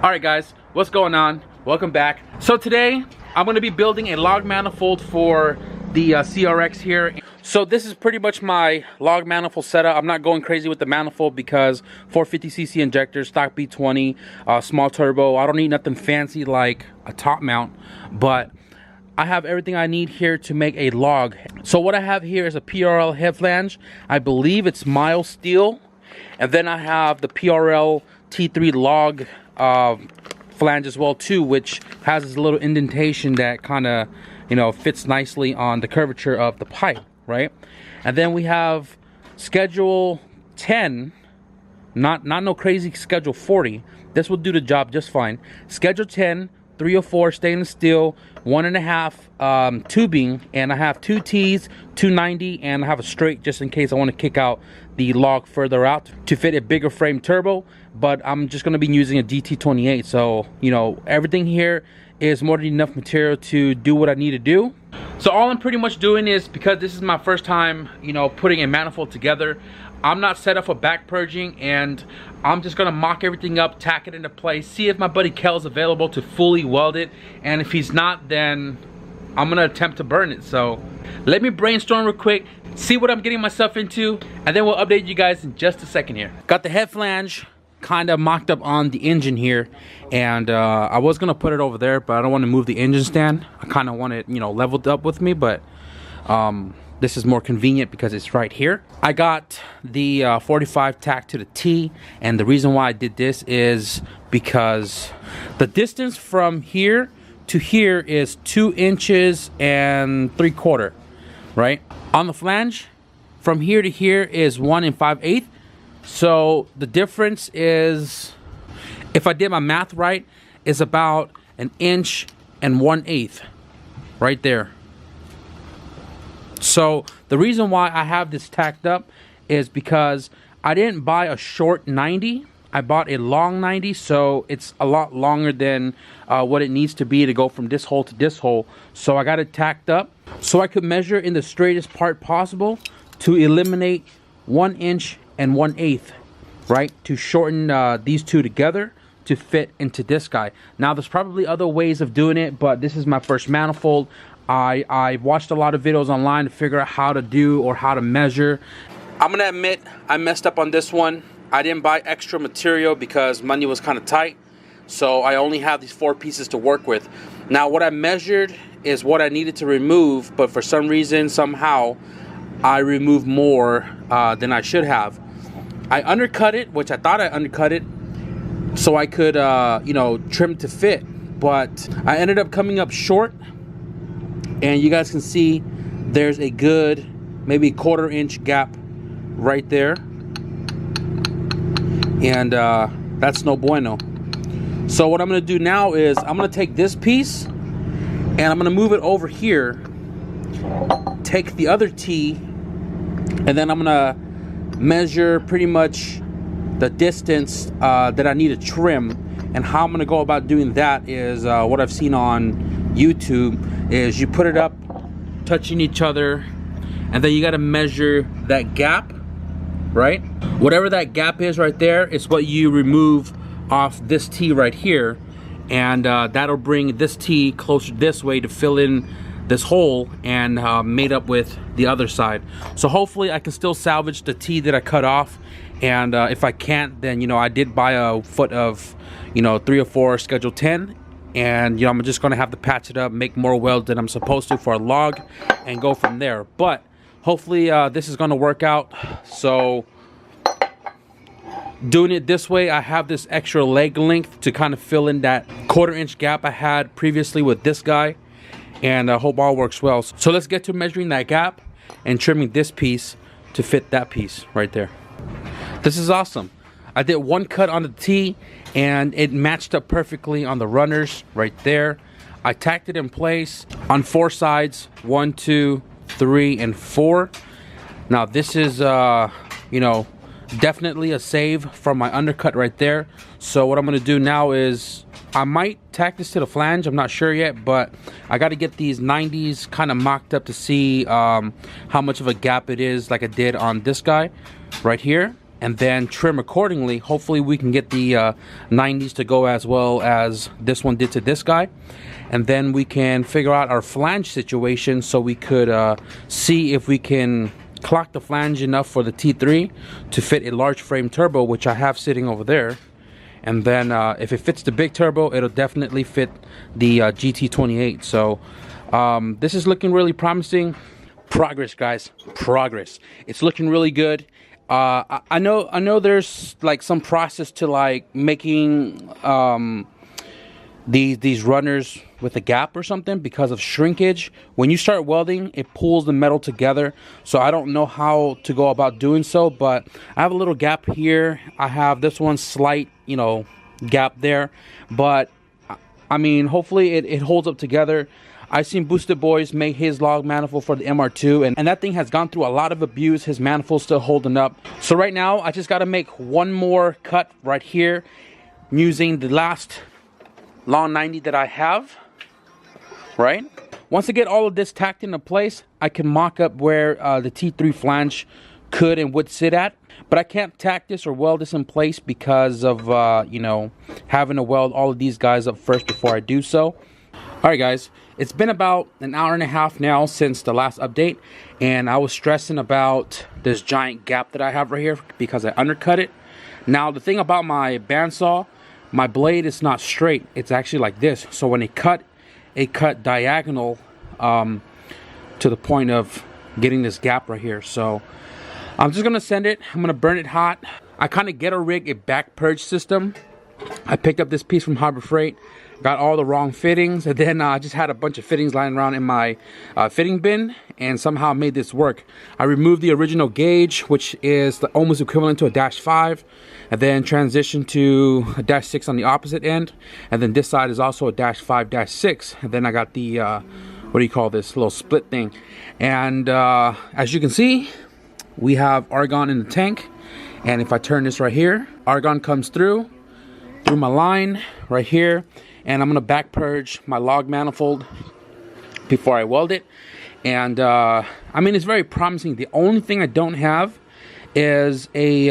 Alright guys, what's going on? Welcome back. So today, I'm going to be building a log manifold for the CRX here. So this is pretty much my log manifold setup. I'm not going crazy with the manifold because 450cc injector, stock B20, small turbo. I don't need nothing fancy like a top mount, but I have everything I need here to make a log. So what I have here is a PRL head flange. I believe it's mild steel. And then I have the PRL T3 log flange as well too, which has this little indentation that kind of, you know, fits nicely on the curvature of the pipe, right? And then we have schedule 10, not no crazy schedule 40. This will do the job just fine. Schedule 10, 304 stainless steel, 1.5 tubing, and I have 2 T's, 290, and I have a straight just in case I want to kick out the log further out to fit a bigger frame turbo. But I'm just going to be using a DT28, so you know everything here is more than enough material to do what I need to do. So all I'm pretty much doing is, because this is my first time, you know, putting a manifold together, I'm not set up for back purging, and I'm just gonna mock everything up, tack it into place, see if my buddy Kel's available to fully weld it, and if he's not, then I'm gonna attempt to burn it. So let me brainstorm real quick, see what I'm getting myself into, and then we'll update you guys in just a second here. Got the head flange kind of mocked up on the engine here, and I was gonna put it over there, but I don't want to move the engine stand. I kind of want it, you know, leveled up with me, but this is more convenient because it's right here. I got the 45 tacked to the T, and the reason why I did this is because the distance from here to here is 2 inches and 3/4, right? On the flange, from here to here is 1 5/8. So the difference is, if I did my math right, is about 1 1/8 right there. So the reason why I have this tacked up is because I didn't buy a short 90. I bought a long 90, so it's a lot longer than what it needs to be to go from this hole to this hole. So I got it tacked up so I could measure in the straightest part possible to eliminate 1 1/8, right? To shorten these two together to fit into this guy. Now there's probably other ways of doing it, but this is my first manifold. I watched a lot of videos online to figure out how to do or how to measure. I'm gonna admit I messed up on this one. I didn't buy extra material because money was kind of tight, so I only have these 4 pieces to work with. Now what I measured is what I needed to remove, but for some reason, somehow, I removed more than I should have. I undercut it, which I thought I undercut it, so I could, you know, trim to fit, but I ended up coming up short. And you guys can see there's a good maybe 1/4 inch gap right there, and that's no bueno. So what I'm gonna do now is I'm gonna take this piece and I'm gonna move it over here, take the other T, and then I'm gonna measure pretty much the distance that I need to trim. And how I'm gonna go about doing that is what I've seen on YouTube is you put it up touching each other, and then you got to measure that gap, right? Whatever that gap is right there is what you remove off this T right here, and that'll bring this T closer this way to fill in this hole and made up with the other side. So hopefully I can still salvage the T that I cut off, and if I can't, then you know I did buy a foot of, you know, 304 schedule 10, and you know I'm just gonna have to patch it up, make more welds than I'm supposed to for a log, and go from there. But hopefully this is gonna work out. So doing it this way, I have this extra leg length to kind of fill in that 1/4 inch gap I had previously with this guy, and I hope all works well. So let's get to measuring that gap and trimming this piece to fit that piece right there. This is awesome. I did 1 cut on the T and it matched up perfectly on the runners right there. I tacked it in place on 4 sides, 1, 2, 3, and 4. Now this is you know, definitely a save from my undercut right there. So what I'm gonna do now is I might tack this to the flange, I'm not sure yet, but I got to get these 90s kind of mocked up to see how much of a gap it is, like I did on this guy right here. and then trim accordingly. Hopefully we can get the 90s to go as well as this one did to this guy, and then we can figure out our flange situation so we could see if we can clock the flange enough for the T3 to fit a large frame turbo, which I have sitting over there. And then if it fits the big turbo, it'll definitely fit the GT28. So this is looking really promising. Progress, guys, progress. It's looking really good. I know there's like some process to like making these runners with a gap or something because of shrinkage. When you start welding, it pulls the metal together, so I don't know how to go about doing so, but I have a little gap here. I have this one slight, you know, gap there, but I mean, hopefully it holds up together. I've seen Boosted Boys make his log manifold for the MR2, and that thing has gone through a lot of abuse. His manifold's still holding up. So right now, I just got to make one more cut right here using the last long 90 that I have, right? Once I get all of this tacked into place, I can mock up where the T3 flange could and would sit at. But I can't tack this or weld this in place because of, you know, having to weld all of these guys up first before I do so. Alright guys, it's been about an hour and a half now since the last update, and I was stressing about this giant gap that I have right here because I undercut it. Now the thing about my bandsaw, my blade is not straight, it's actually like this. So when it cut diagonal to the point of getting this gap right here. So I'm just gonna send it, I'm gonna burn it hot. I kind of ghetto rig a back purge system. I picked up this piece from Harbor Freight, got all the wrong fittings, and then I just had a bunch of fittings lying around in my fitting bin, and somehow made this work. I removed the original gauge, which is almost equivalent to a -5, and then transitioned to a -6 on the opposite end, and then this side is also a -5, -6, and then I got the what do you call this little split thing. And as you can see, we have argon in the tank, and if I turn this right here, argon comes through my line right here, and I'm gonna back purge my log manifold before I weld it. And I mean, it's very promising. The only thing I don't have is a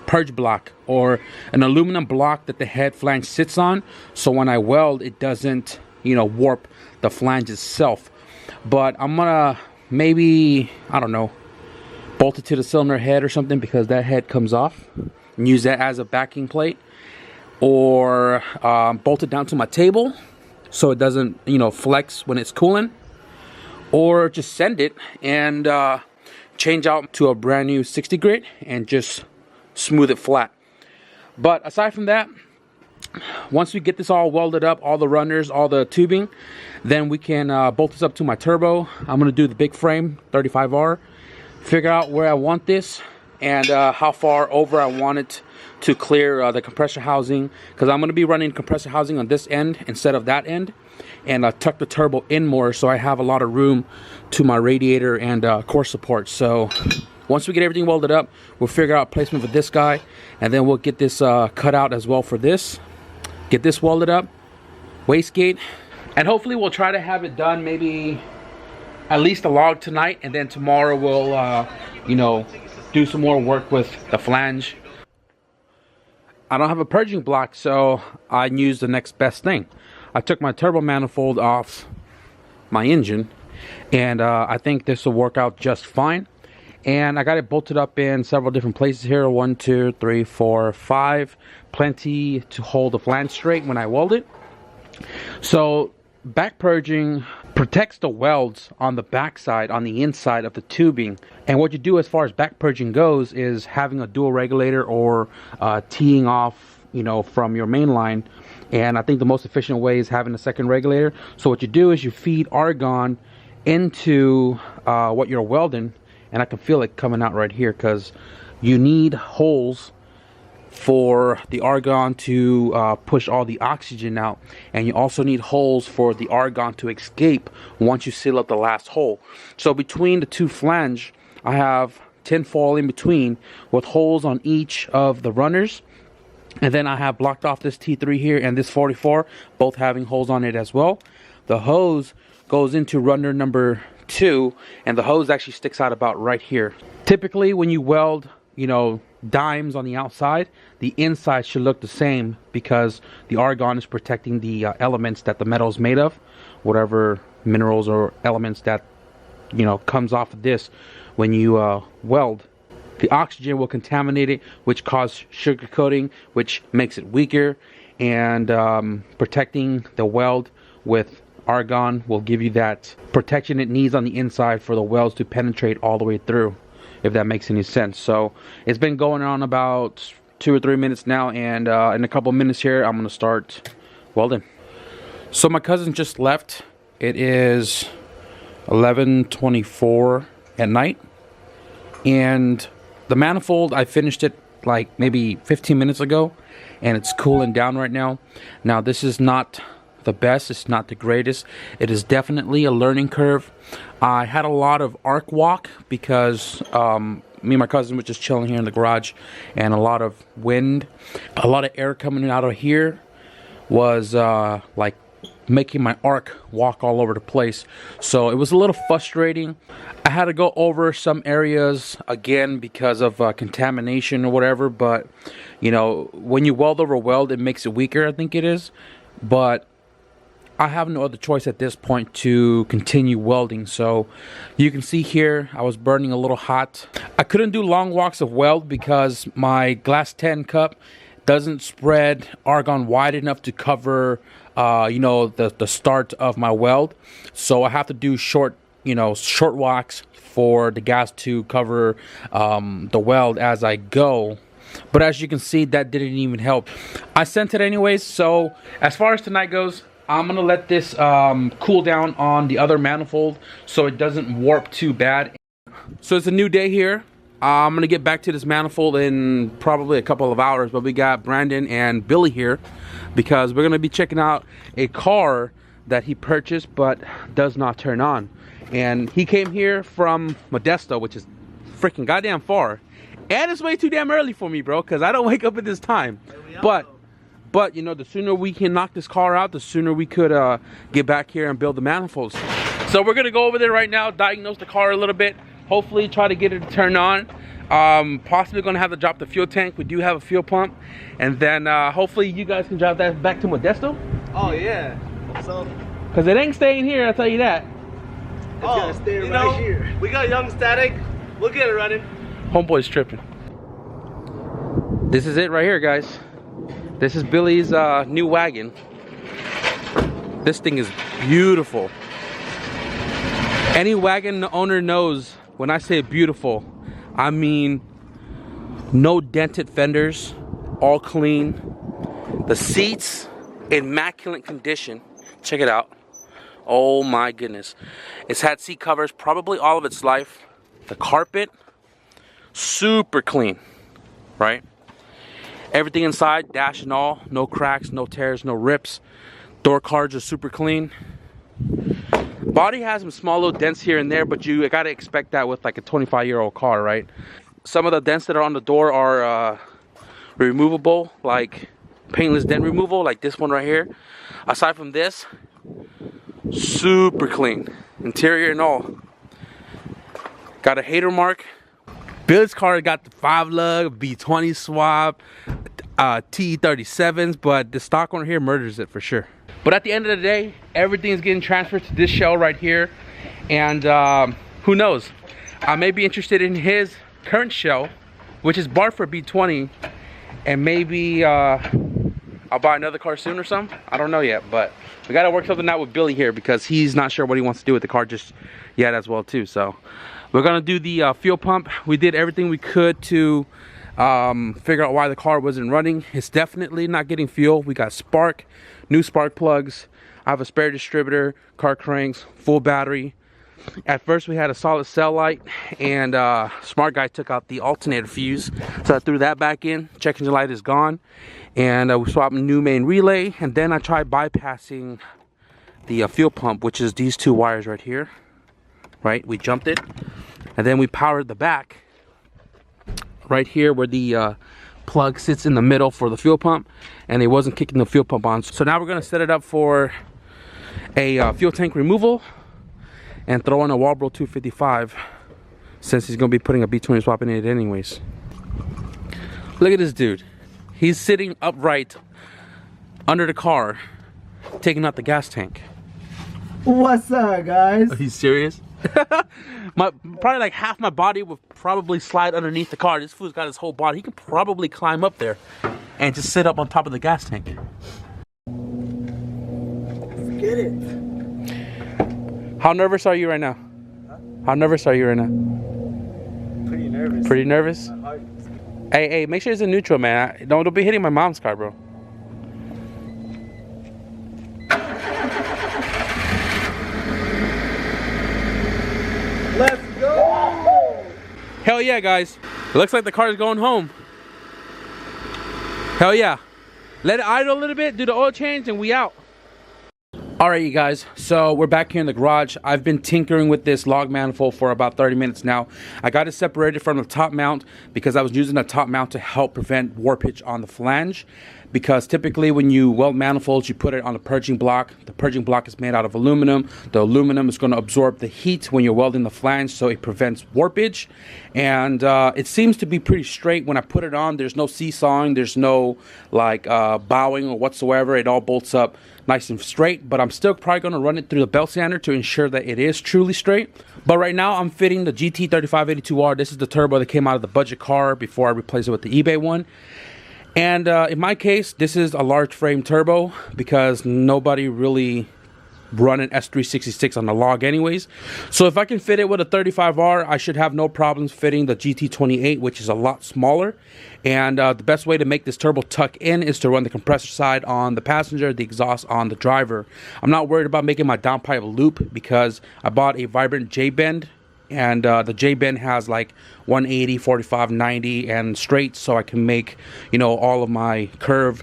purge block or an aluminum block that the head flange sits on, so when I weld it doesn't, you know, warp the flange itself. But I'm gonna maybe, I don't know, bolt it to the cylinder head or something, because that head comes off, and use that as a backing plate, or bolt it down to my table so it doesn't, you know, flex when it's cooling, or just send it and change out to a brand new 60 grit and just smooth it flat. But aside from that, once we get this all welded up, all the runners, all the tubing, then we can bolt this up to my turbo. I'm gonna do the big frame 35R, figure out where I want this and how far over I want it to clear the compressor housing, because I'm going to be running compressor housing on this end instead of that end, and tuck the turbo in more so I have a lot of room to my radiator and core support. So once we get everything welded up, we'll figure out placement for this guy, and then we'll get this cut out as well for this, get this welded up, wastegate, and hopefully we'll try to have it done maybe at least a log tonight, and then tomorrow we'll you know, do some more work with the flange. I don't have a purging block, so I used the next best thing. I took my turbo manifold off my engine, and I think this will work out just fine. And I got it bolted up in several different places here. 1, 2, 3, 4, 5. Plenty to hold the flange straight when I weld it. So back purging protects the welds on the backside, on the inside of the tubing. And what you do as far as back purging goes is having a dual regulator or teeing off, you know, from your main line. And I think the most efficient way is having a second regulator. So what you do is you feed argon into what you're welding, and I can feel it coming out right here, because you need holes for the argon to push all the oxygen out, and you also need holes for the argon to escape once you seal up the last hole. So between the two flange, I have tin foil in between with holes on each of the runners, and then I have blocked off this T3 here and this 44, both having holes on it as well. The hose goes into runner number 2, and the hose actually sticks out about right here. Typically when you weld you know, dimes on the outside, the inside should look the same, because the argon is protecting the elements that the metal is made of, whatever minerals or elements that, you know, comes off of this when you weld. The oxygen will contaminate it, which causes sugar coating, which makes it weaker, and protecting the weld with argon will give you that protection it needs on the inside for the welds to penetrate all the way through, if that makes any sense. So it's been going on about 2 or 3 minutes now, and in a couple minutes here I'm gonna start welding. So my cousin just left. It is 11:24 at night, and the manifold, I finished it like maybe 15 minutes ago, and it's cooling down right now. Now this is not the best, it's not the greatest. It is definitely a learning curve. I had a lot of arc walk because me and my cousin were just chilling here in the garage, and a lot of wind, a lot of air coming out of here was like making my arc walk all over the place. So it was a little frustrating. I had to go over some areas again because of contamination or whatever, but you know, when you weld over weld, it makes it weaker, I think it is. But I have no other choice at this point to continue welding. So you can see here I was burning a little hot. I couldn't do long walks of weld because my glass 10 cup doesn't spread argon wide enough to cover you know, the start of my weld. So I have to do short, you know, short walks for the gas to cover the weld as I go. But as you can see, that didn't even help. I sent it anyways. So as far as tonight goes, I'm gonna let this cool down on the other manifold so it doesn't warp too bad. So it's a new day here. I'm gonna get back to this manifold in probably a couple of hours, but we got Brandon and Billy here because we're gonna be checking out a car that he purchased but does not turn on. And he came here from Modesto, which is freaking goddamn far, and it's way too damn early for me, bro, because I don't wake up at this time. But you know, the sooner we can knock this car out, the sooner we could get back here and build the manifolds. So we're gonna go over there right now, diagnose the car a little bit, hopefully try to get it to turn on. Possibly gonna have to drop the fuel tank. We do have a fuel pump, and then hopefully you guys can drive that back to Modesto. Oh yeah, so because it ain't staying here, I'll tell you that. It's gonna stay right here. We got young static, we'll get it running. Homeboy's tripping. This is it right here, guys. This is Billy's new wagon. This thing is beautiful. Any wagon owner knows when I say beautiful, I mean no dented fenders, all clean. The seats, immaculate condition. Check it out. Oh my goodness. It's had seat covers probably all of its life. The carpet, super clean, right? Everything inside, dash and all, no cracks, no tears, no rips. Door cards are super clean. Body has some small little dents here and there, but you gotta expect that with like a 25-year-old car, right? Some of the dents that are on the door are removable, like paintless dent removal, like this one right here. Aside from this, super clean, interior and all. Got a hater mark. Billy's car got the 5-lug, B20 swap, T37s, but the stock one here murders it for sure. But at the end of the day, everything is getting transferred to this shell right here. And who knows? I may be interested in his current shell, which is barred for B20. And maybe I'll buy another car soon or something. I don't know yet, but we got to work something out with Billy here because he's not sure what he wants to do with the car just yet as well too. So we're going to do the fuel pump. We did everything we could to figure out why the car wasn't running. It's definitely not getting fuel. We got spark, new spark plugs. I have a spare distributor, car cranks, full battery. At first we had a solid cell light, and smart guy took out the alternator fuse, so I threw that back in. Check engine light is gone, and we swapped a new main relay. And then I tried bypassing the fuel pump, which is these two wires right here. Right, we jumped it, and then we powered the back right here where the plug sits in the middle for the fuel pump, and it wasn't kicking the fuel pump on. So now we're gonna set it up for a fuel tank removal and throw in a Walbro 255 since he's gonna be putting a B20 swap in it anyways. Look at this dude. He's sitting upright under the car, taking out the gas tank. What's up, guys? Are you serious? Probably like half my body would probably slide underneath the car. This fool's got his whole body. He can probably climb up there and just sit up on top of the gas tank. Forget it. How nervous are you right now? Huh? How nervous are you right now? Pretty nervous. Pretty nervous? Hey, make sure it's in neutral, man. Don't be hitting my mom's car, bro. Let's go! Hell yeah, guys. It looks like the car is going home. Hell yeah. Let it idle a little bit, do the oil change, and we out. Alright, you guys, so we're back here in the garage. I've been tinkering with this log manifold for about 30 minutes now. I got it separated from the top mount because I was using the top mount to help prevent warpage on the flange. Because typically when you weld manifolds, you put it on a purging block. The purging block is made out of aluminum. The aluminum is going to absorb the heat when you're welding the flange, so it prevents warpage. And it seems to be pretty straight when I put it on. There's no seesawing, there's no like bowing or whatsoever. It all bolts up nice and straight, but I'm still probably going to run it through the belt sander to ensure that it is truly straight. But right now I'm fitting the GT3582R. This is the turbo that came out of the budget car before I replaced it with the eBay one. And in my case, this is a large frame turbo because nobody really run an S366 on the log anyways. So if I can fit it with a 35R, I should have no problems fitting the GT28, which is a lot smaller. And the best way to make this turbo tuck in is to run the compressor side on the passenger, the exhaust on the driver. I'm not worried about making my downpipe loop because I bought a Vibrant J-bend. And the J-bend has like 180, 45, 90 and straight, so I can make, you know, all of my curve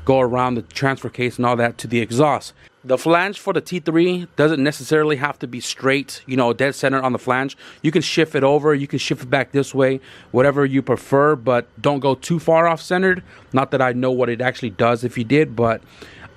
go around the transfer case and all that to the exhaust. The flange for the T3 doesn't necessarily have to be straight, you know, dead center on the flange. You can shift it over, you can shift it back this way, whatever you prefer, but don't go too far off centered. Not that I know what it actually does if you did, but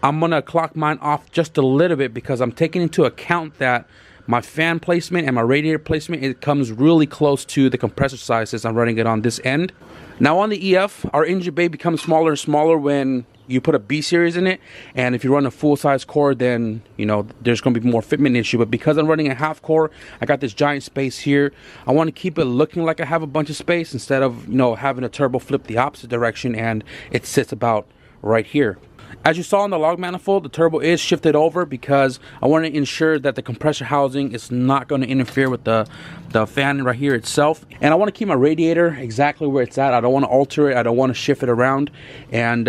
I'm gonna clock mine off just a little bit because I'm taking into account that my fan placement and my radiator placement, it comes really close to the compressor size since I'm running it on this end. Now on the EF, our engine bay becomes smaller and smaller when you put a B series in it, and if you run a full size core, then you know there's going to be more fitment issue. But because I'm running a half core, I got this giant space here. I want to keep it looking like I have a bunch of space instead of, you know, having a turbo flip the opposite direction and it sits about right here. As you saw in the log manifold, the turbo is shifted over because I want to ensure that the compressor housing is not going to interfere with the fan right here itself. And I want to keep my radiator exactly where it's at. I don't want to alter it. I don't want to shift it around. And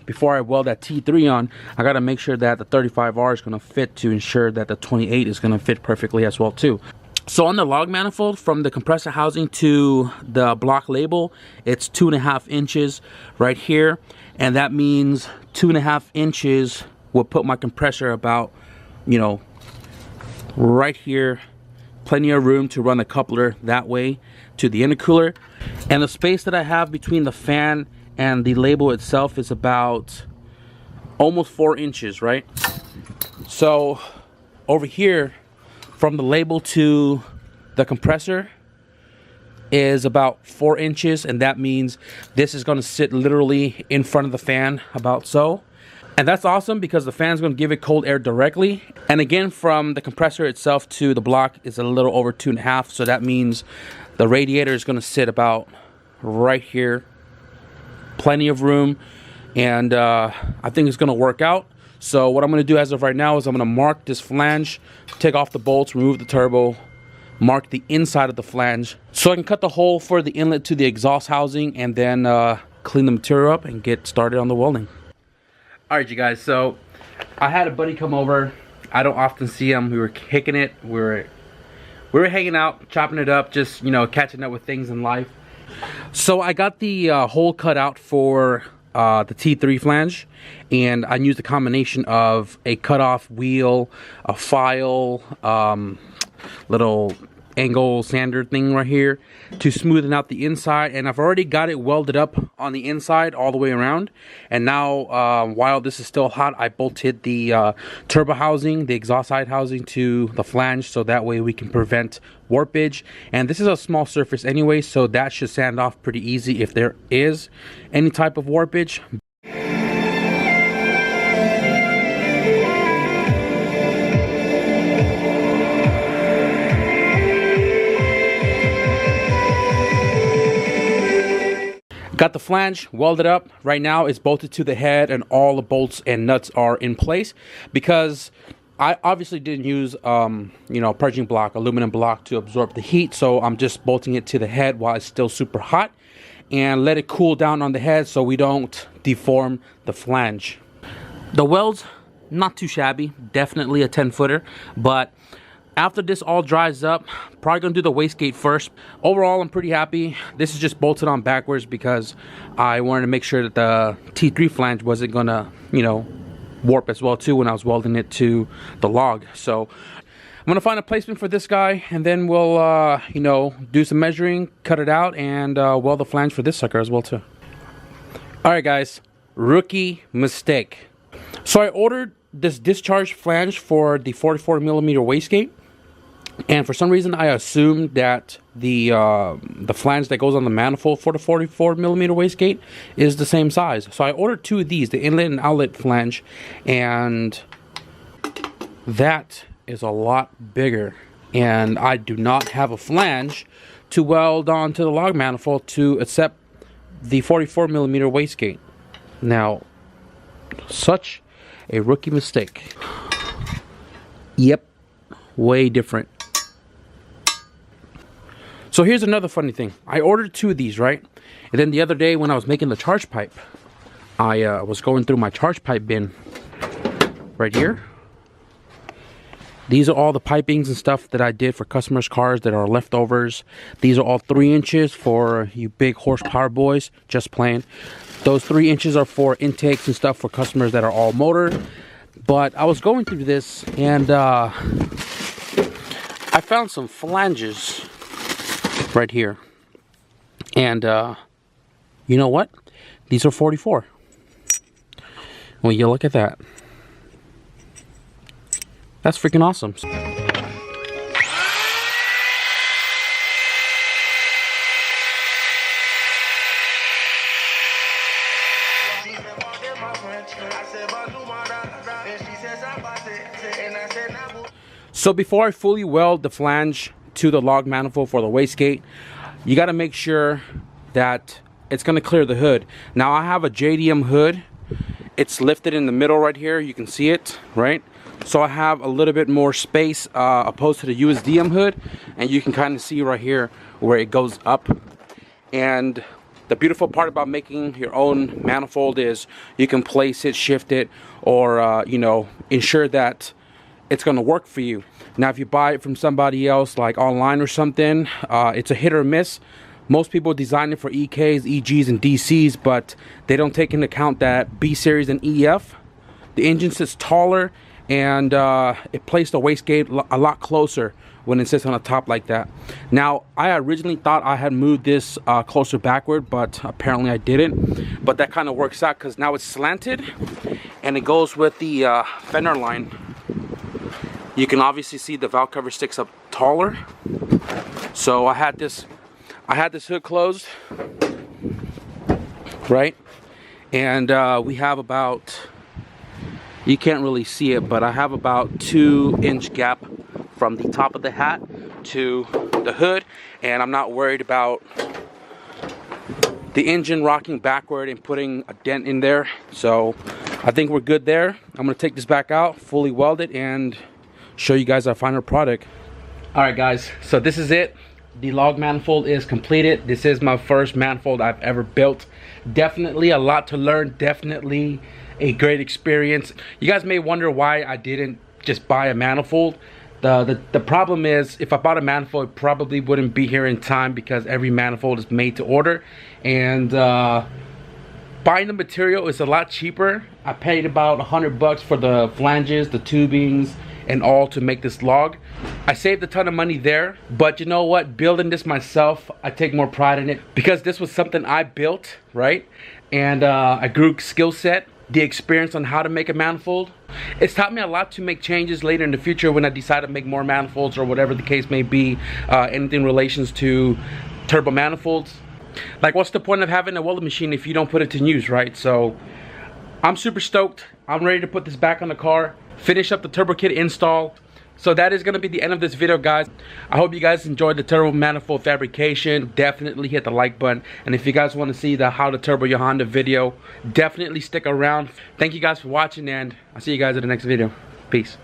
before I weld that T3 on, I got to make sure that the 35R is going to fit to ensure that the 28 is going to fit perfectly as well too. So on the log manifold, from the compressor housing to the block label, it's 2.5 inches right here. And that means 2.5 inches will put my compressor about, you know, right here. Plenty of room to run the coupler that way to the intercooler. And the space that I have between the fan and the label itself is about almost 4 inches, right? So over here, from the label to the compressor is about 4 inches, and that means this is going to sit literally in front of the fan about so. And that's awesome because the fan is going to give it cold air directly. And again, from the compressor itself to the block is a little over 2.5, so that means the radiator is going to sit about right here. Plenty of room, and I think it's going to work out. So what I'm going to do as of right now is I'm going to mark this flange, take off the bolts, remove the turbo, mark the inside of the flange so I can cut the hole for the inlet to the exhaust housing, and then clean the material up and get started on the welding. Alright, you guys, so I had a buddy come over. I don't often see him. We were kicking it. We were hanging out, chopping it up, just, you know, catching up with things in life. So I got the hole cut out for the T3 flange, and I used a combination of a cutoff wheel, a file, little angle sander thing right here to smoothen out the inside, and I've already got it welded up on the inside all the way around. And now while this is still hot, I bolted the turbo housing, the exhaust side housing, to the flange, so that way we can prevent warpage. And this is a small surface anyway, so that should sand off pretty easy if there is any type of warpage. Got the flange welded up. Right now it's bolted to the head and all the bolts and nuts are in place, because I obviously didn't use you know, purging block, aluminum block, to absorb the heat. So I'm just bolting it to the head while it's still super hot, and let it cool down on the head so we don't deform the flange. The welds, not too shabby, definitely a 10-footer, but after this all dries up, probably gonna do the wastegate first. Overall, I'm pretty happy. This is just bolted on backwards because I wanted to make sure that the T3 flange wasn't gonna, you know, warp as well too when I was welding it to the log. So I'm gonna find a placement for this guy, and then we'll you know, do some measuring, cut it out, and weld the flange for this sucker as well too. All right guys, rookie mistake. So I ordered this discharge flange for the 44mm wastegate, and for some reason I assumed that the flange that goes on the manifold for the 44mm wastegate is the same size. So I ordered two of these, the inlet and outlet flange, and that is a lot bigger. And I do not have a flange to weld onto the log manifold to accept the 44mm wastegate. Now, such a rookie mistake. Yep, way different. So here's another funny thing. I ordered two of these, right? And then the other day when I was making the charge pipe, I was going through my charge pipe bin right here. These are all the pipings and stuff that I did for customers' cars that are leftovers. These are all 3 inches for you big horsepower boys, just playing. Those 3 inches are for intakes and stuff for customers that are all motor. But I was going through this, and I found some flanges right here. And you know what? These are 44. Well, you look at that. That's freaking awesome. So before I fully weld the flange to the log manifold for the wastegate, you got to make sure that it's going to clear the hood. Now I have a JDM hood. It's lifted in the middle right here. You can see it, right? So I have a little bit more space opposed to the USDM hood, and you can kind of see right here where it goes up. And the beautiful part about making your own manifold is you can place it, shift it, or you know, ensure that it's going to work for you. Now if you buy it from somebody else, like online or something, it's a hit or miss. Most people design it for EKs, EGs, and DCs, but they don't take into account that B series and EF, the engine sits taller, and it placed the wastegate a lot closer when it sits on the top like that. Now I originally thought I had moved this closer backward, but apparently I didn't. But that kind of works out because now it's slanted and it goes with the fender line. You can obviously see the valve cover sticks up taller. So I had this hood closed, right? And we have about, you can't really see it, but I have about 2-inch gap from the top of the hat to the hood, and I'm not worried about the engine rocking backward and putting a dent in there. So I think we're good there. I'm gonna take this back out, fully weld it, and show you guys our final product. All right guys, so this is it. The log manifold is completed. This is my first manifold I've ever built. Definitely a lot to learn, definitely a great experience. You guys may wonder why I didn't just buy a manifold. The problem is, if I bought a manifold, it probably wouldn't be here in time because every manifold is made to order, and buying the material is a lot cheaper. I paid about $100 for the flanges, the tubings, and all to make this log. I saved a ton of money there, but you know what? Building this myself, I take more pride in it because this was something I built, right? And I grew skill set, the experience on how to make a manifold. It's taught me a lot to make changes later in the future when I decide to make more manifolds or whatever the case may be, anything in relations to turbo manifolds. Like, what's the point of having a welding machine if you don't put it to use, right? So I'm super stoked. I'm ready to put this back on the car, finish up the turbo kit install. So that is going to be the end of this video, guys. I hope you guys enjoyed the turbo manifold fabrication. Definitely hit the like button, and if you guys want to see the how to turbo your Honda video, definitely stick around. Thank you guys for watching, and I'll see you guys in the next video. Peace.